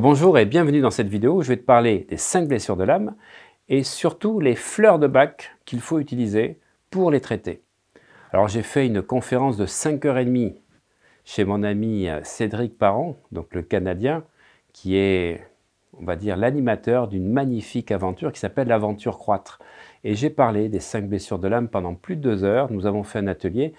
Bonjour et bienvenue dans cette vidéo où je vais te parler des 5 blessures de l'âme et surtout les fleurs de bac qu'il faut utiliser pour les traiter. Alors j'ai fait une conférence de 5h30 chez mon ami Cédric Parent, donc le Canadien, qui est, on va dire, l'animateur d'une magnifique aventure qui s'appelle l'aventure croître. Et j'ai parlé des 5 blessures de l'âme pendant plus de 2 heures, nous avons fait un atelier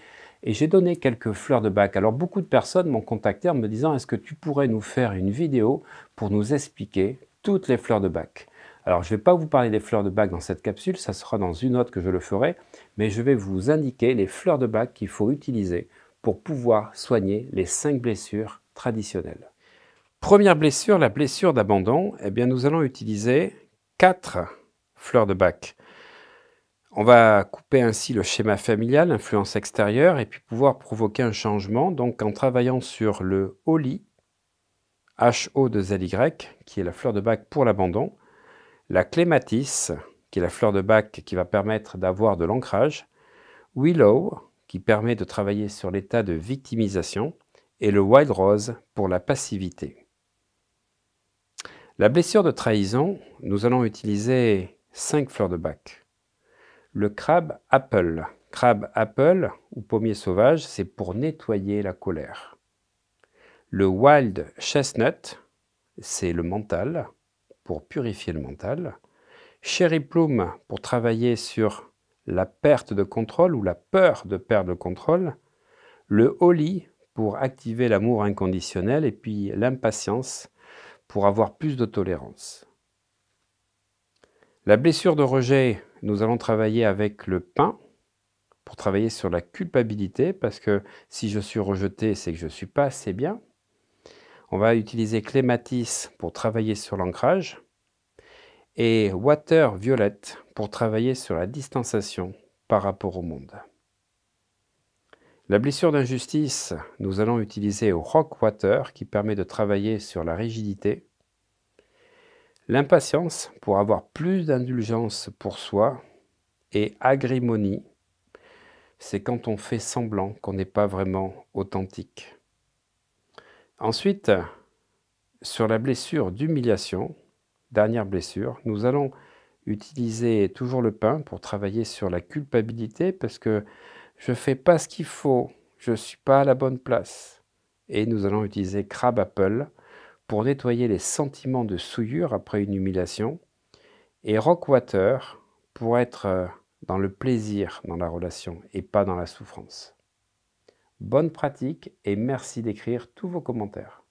et j'ai donné quelques fleurs de bac. Alors beaucoup de personnes m'ont contacté en me disant « Est-ce que tu pourrais nous faire une vidéo pour nous expliquer toutes les fleurs de bac ?» Alors je ne vais pas vous parler des fleurs de bac dans cette capsule, ça sera dans une autre que je le ferai, mais je vais vous indiquer les fleurs de bac qu'il faut utiliser pour pouvoir soigner les 5 blessures traditionnelles. Première blessure, la blessure d'abandon. Eh bien, nous allons utiliser 4 fleurs de bac. On va couper ainsi le schéma familial, l'influence extérieure, et puis pouvoir provoquer un changement, donc en travaillant sur le Holi, HO2LY, qui est la fleur de bac pour l'abandon, la Clématis, qui est la fleur de bac qui va permettre d'avoir de l'ancrage, Willow, qui permet de travailler sur l'état de victimisation, et le Wild Rose pour la passivité. La blessure de trahison, nous allons utiliser 5 fleurs de bac. Le crabe apple. Crabe apple ou pommier sauvage, c'est pour nettoyer la colère. Le wild chestnut, c'est le mental, pour purifier le mental. Cherry plum, pour travailler sur la perte de contrôle ou la peur de perdre le contrôle. Le holly, pour activer l'amour inconditionnel. Et puis l'impatience, pour avoir plus de tolérance. La blessure de rejet, nous allons travailler avec le pin pour travailler sur la culpabilité, parce que si je suis rejeté, c'est que je ne suis pas assez bien. On va utiliser clématis pour travailler sur l'ancrage et water violet pour travailler sur la distanciation par rapport au monde. La blessure d'injustice, nous allons utiliser rock water qui permet de travailler sur la rigidité. L'impatience pour avoir plus d'indulgence pour soi, et agrimonie, c'est quand on fait semblant qu'on n'est pas vraiment authentique. Ensuite, sur la blessure d'humiliation, dernière blessure, nous allons utiliser toujours le pin pour travailler sur la culpabilité parce que je ne fais pas ce qu'il faut, je ne suis pas à la bonne place. Et nous allons utiliser crabe apple pour nettoyer les sentiments de souillure après une humiliation, et rockwater pour être dans le plaisir dans la relation et pas dans la souffrance. Bonne pratique et merci d'écrire tous vos commentaires.